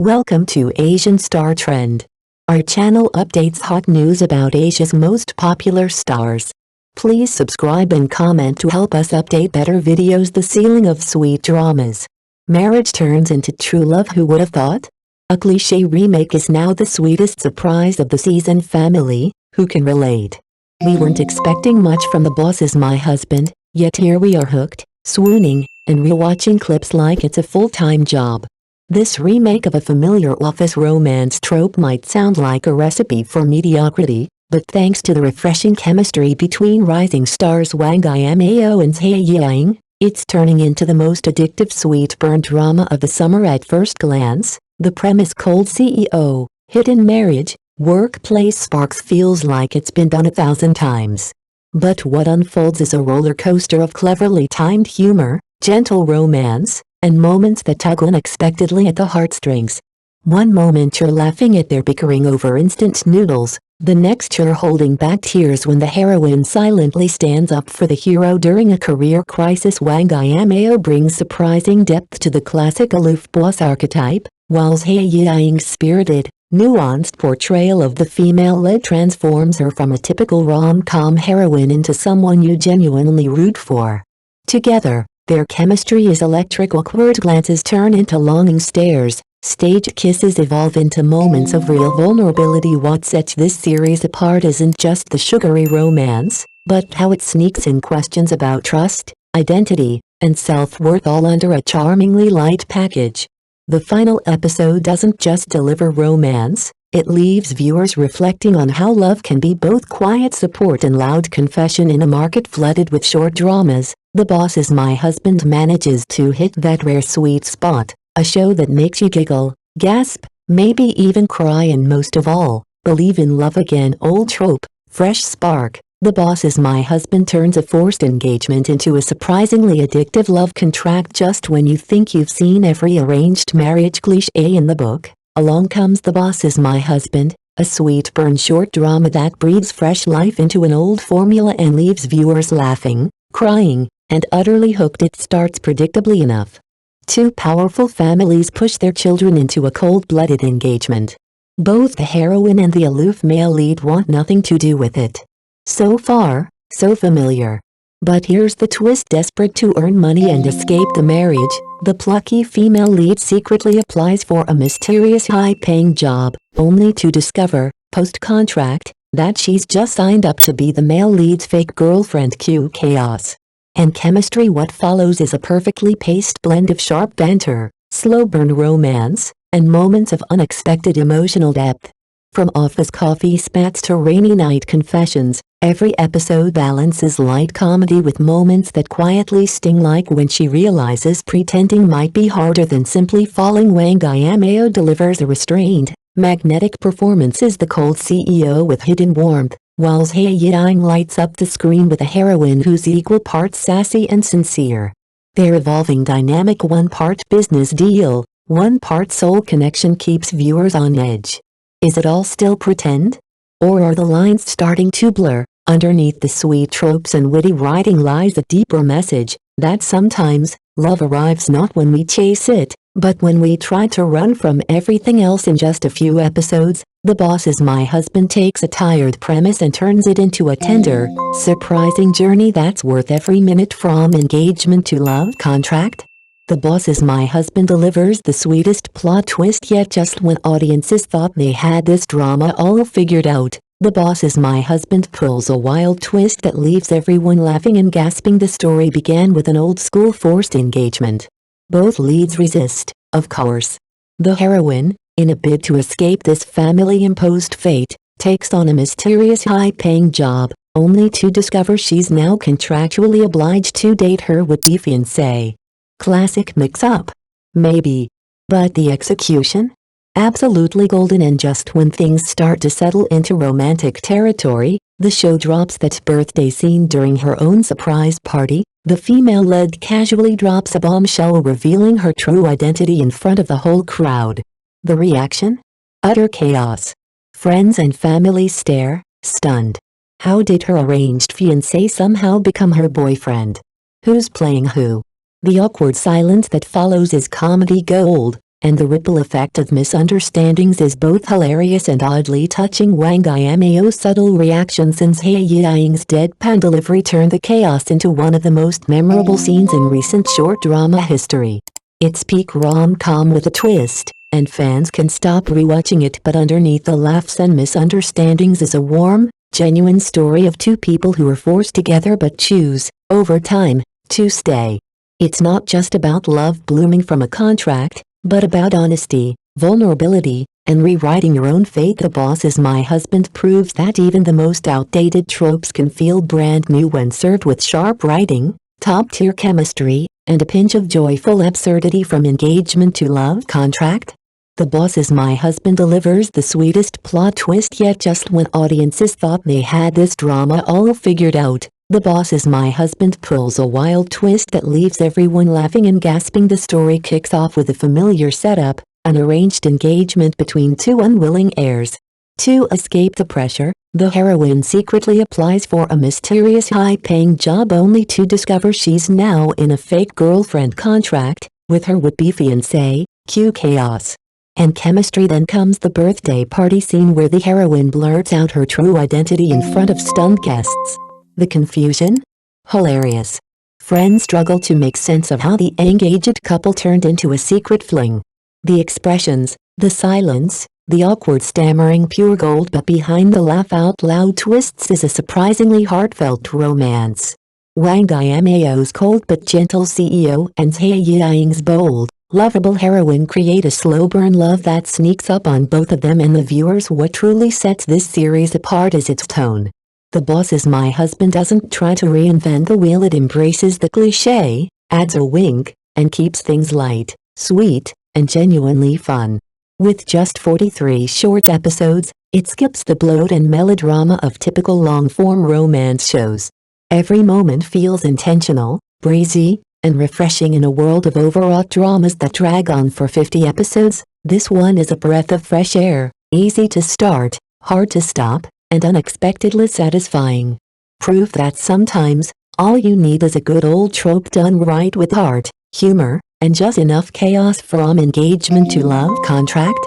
Welcome to Asian Star Trend. Our channel updates hot news about Asia's most popular stars. Please subscribe and comment to help us update better videos. The ceiling of sweet dramas. Marriage turns into true love. Who would have thought? A cliché remake is now the sweetest surprise of the season. Family, who can relate? We weren't expecting much from The Boss Is My Husband, yet here we are hooked, swooning, and rewatching clips like it's a full-time job. This remake of a familiar office romance trope might sound like a recipe for mediocrity, but thanks to the refreshing chemistry between rising stars Wang Jiamao and Zhai Yiying, it's turning into the most addictive sweet burn drama of the summer. At first glance, the premise cold CEO, hidden marriage, workplace sparks feels like it's been done 1,000 times. But what unfolds is a roller coaster of cleverly timed humor, gentle romance, and moments that tug unexpectedly at the heartstrings. One moment you're laughing at their bickering over instant noodles, the next you're holding back tears when the heroine silently stands up for the hero during a career crisis. Wang Jiamao brings surprising depth to the classic aloof boss archetype, while Zhai Yiying's spirited, nuanced portrayal of the female lead transforms her from a typical rom-com heroine into someone you genuinely root for. Together, their chemistry is electric. Awkward glances turn into longing stares, staged kisses evolve into moments of real vulnerability. What sets this series apart isn't just the sugary romance, but how it sneaks in questions about trust, identity, and self-worth, all under a charmingly light package. The final episode doesn't just deliver romance, it leaves viewers reflecting on how love can be both quiet support and loud confession. In a market flooded with short dramas, The Boss Is My Husband manages to hit that rare sweet spot, a show that makes you giggle, gasp, maybe even cry, and most of all, believe in love again. Old trope, fresh spark. The Boss Is My Husband turns a forced engagement into a surprisingly addictive love contract. Just when you think you've seen every arranged marriage cliché in the book, along comes The Boss Is My Husband, a sweet burn short drama that breathes fresh life into an old formula and leaves viewers laughing, crying, and utterly hooked. It starts predictably enough. Two powerful families push their children into a cold-blooded engagement. Both the heroine and the aloof male lead want nothing to do with it. So far, so familiar. But here's the twist. Desperate to earn money and escape the marriage, the plucky female lead secretly applies for a mysterious high-paying job, only to discover, post-contract, that she's just signed up to be the male lead's fake girlfriend. Cue chaos and chemistry. What follows is a perfectly paced blend of sharp banter, slow-burn romance, and moments of unexpected emotional depth. From office coffee spats to rainy night confessions, every episode balances light comedy with moments that quietly sting, like when she realizes pretending might be harder than simply falling. Wang Jiamao delivers a restrained, magnetic performance as the cold CEO with hidden warmth, while Zhai Yiying lights up the screen with a heroine who's equal parts sassy and sincere. Their evolving dynamic, one part business deal, one part soul connection, keeps viewers on edge. Is it all still pretend? Or are the lines starting to blur? Underneath the sweet tropes and witty writing lies a deeper message, that sometimes, love arrives not when we chase it, but when we try to run from everything else. In just a few episodes, The Boss Is My Husband takes a tired premise and turns it into a tender, surprising journey that's worth every minute. From engagement to love contract, The Boss Is My Husband delivers the sweetest plot twist. Yet just when audiences thought they had this drama all figured out, The Boss Is My Husband pulls a wild twist that leaves everyone laughing and gasping. The story began with an old-school forced engagement. Both leads resist, of course. The heroine, in a bid to escape this family-imposed fate, takes on a mysterious high-paying job, only to discover she's now contractually obliged to date her would-be fiancé. Classic mix-up? Maybe. But the execution? Absolutely golden. And just when things start to settle into romantic territory, the show drops that birthday scene during her own surprise party. The female lead casually drops a bombshell revealing her true identity in front of the whole crowd. The reaction? Utter chaos. Friends and family stare, stunned. How did her arranged fiancé somehow become her boyfriend? Who's playing who? The awkward silence that follows is comedy gold, and the ripple effect of misunderstandings is both hilarious and oddly touching. Wang Jiamao's subtle reactions and Zhai Yiying's deadpan delivery turn the chaos into one of the most memorable scenes in recent short drama history. It's peak rom-com with a twist, and fans can stop rewatching it, but underneath the laughs and misunderstandings is a warm, genuine story of two people who are forced together but choose, over time, to stay. It's not just about love blooming from a contract, but about honesty, vulnerability, and rewriting your own fate. The Boss Is My Husband proves that even the most outdated tropes can feel brand new when served with sharp writing, top-tier chemistry, and a pinch of joyful absurdity. From engagement to love contract, The Boss Is My Husband delivers the sweetest plot twist yet. Just when audiences thought they had this drama all figured out, The Boss Is My Husband pulls a wild twist that leaves everyone laughing and gasping. The story kicks off with a familiar setup, an arranged engagement between two unwilling heirs. To escape the pressure, the heroine secretly applies for a mysterious high-paying job only to discover she's now in a fake girlfriend contract with her would-be fiancé. Cue chaos and chemistry. Then comes the birthday party scene where the heroine blurts out her true identity in front of stunned guests. The confusion? Hilarious. Friends struggle to make sense of how the engaged couple turned into a secret fling. The expressions, the silence, the awkward stammering, pure gold. But behind the laugh-out-loud twists is a surprisingly heartfelt romance. Wang Jiamao's cold but gentle CEO and Zhai Yiying's bold, lovable heroine create a slow-burn love that sneaks up on both of them and the viewers. What truly sets this series apart is its tone. The Boss Is My Husband doesn't try to reinvent the wheel. It embraces the cliché, adds a wink, and keeps things light, sweet, and genuinely fun. With just 43 short episodes, it skips the bloat and melodrama of typical long-form romance shows. Every moment feels intentional, breezy, and refreshing. In a world of overwrought dramas that drag on for 50 episodes, this one is a breath of fresh air, easy to start, hard to stop, and unexpectedly satisfying. Proof that sometimes, all you need is a good old trope done right with heart, humor, and just enough chaos. From engagement to love contract,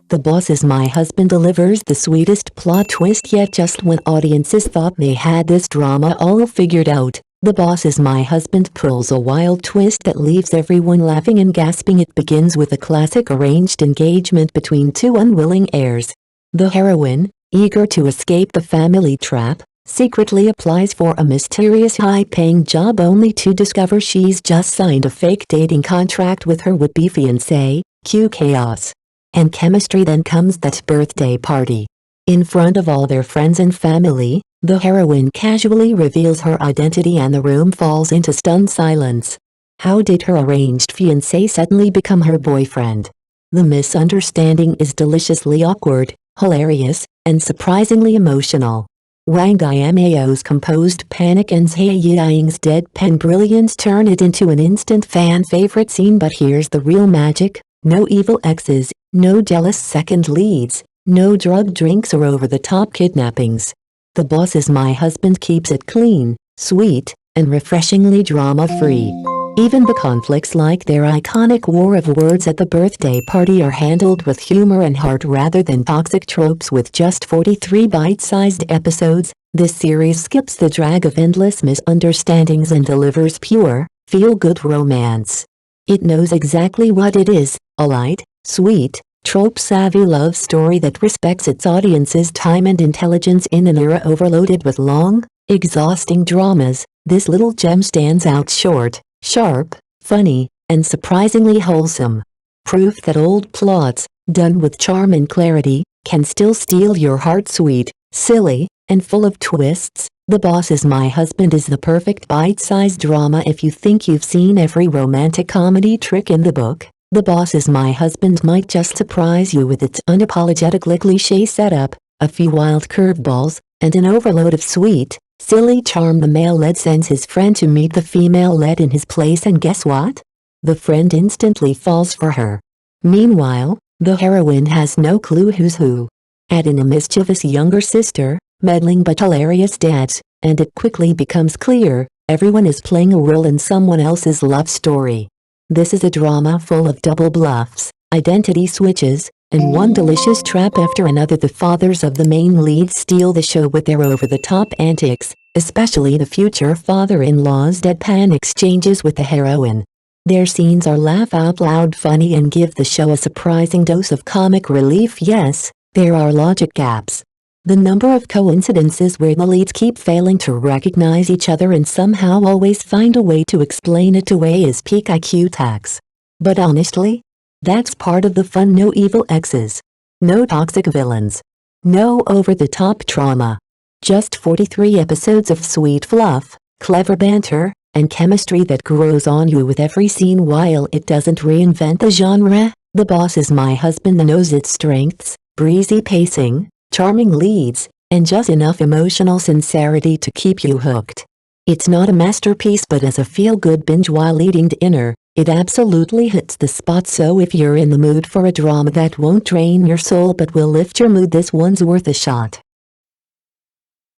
The Boss Is My Husband delivers the sweetest plot twist yet. Just when audiences thought they had this drama all figured out, The Boss Is My Husband pulls a wild twist that leaves everyone laughing and gasping. It begins with a classic arranged engagement between two unwilling heirs. The heroine, eager to escape the family trap, secretly applies for a mysterious high-paying job only to discover she's just signed a fake dating contract with her would-be fiancé. Cue chaos and chemistry. Then comes that birthday party. In front of all their friends and family, the heroine casually reveals her identity and the room falls into stunned silence. How did her arranged fiancé suddenly become her boyfriend? The misunderstanding is deliciously awkward, hilarious, and surprisingly emotional. Wang Jiamao's composed panic and Zhai Yiying's deadpan brilliance turn it into an instant fan favorite scene. But here's the real magic: no evil exes, no jealous second leads, no drugged drinks or over-the-top kidnappings. The Boss Is My Husband keeps it clean, sweet, and refreshingly drama-free. Even the conflicts like their iconic war of words at the birthday party are handled with humor and heart rather than toxic tropes. With just 43 bite-sized episodes, this series skips the drag of endless misunderstandings and delivers pure, feel-good romance. It knows exactly what it is, a light, sweet, trope-savvy love story that respects its audience's time and intelligence. In an era overloaded with long, exhausting dramas, this little gem stands out: short, sharp, funny, and surprisingly wholesome. Proof that old plots, done with charm and clarity, can still steal your heart. Sweet, silly, and full of twists, The Boss Is My Husband is the perfect bite-sized drama. If you think you've seen every romantic comedy trick in the book, The Boss Is My Husband might just surprise you with its unapologetically cliché setup, a few wild curveballs, and an overload of sweet, silly charm. The male lead sends his friend to meet the female lead in his place, and guess what? The friend instantly falls for her. Meanwhile, the heroine has no clue who's who. Add in a mischievous younger sister, meddling but hilarious dads, and it quickly becomes clear, everyone is playing a role in someone else's love story. This is a drama full of double bluffs, identity switches, and one delicious trap after another. The fathers of the main leads steal the show with their over-the-top antics, especially the future father-in-law's deadpan exchanges with the heroine. Their scenes are laugh-out-loud funny and give the show a surprising dose of comic relief. Yes, there are logic gaps. The number of coincidences where the leads keep failing to recognize each other and somehow always find a way to explain it away is peak IQ tax. But honestly, that's part of the fun. No evil exes. No toxic villains. No over-the-top trauma. Just 43 episodes of sweet fluff, clever banter, and chemistry that grows on you with every scene. While it doesn't reinvent the genre, The Boss Is My Husband knows its strengths: breezy pacing, charming leads, and just enough emotional sincerity to keep you hooked. It's not a masterpiece, but as a feel-good binge while eating dinner, it absolutely hits the spot. So if you're in the mood for a drama that won't drain your soul but will lift your mood, this one's worth a shot.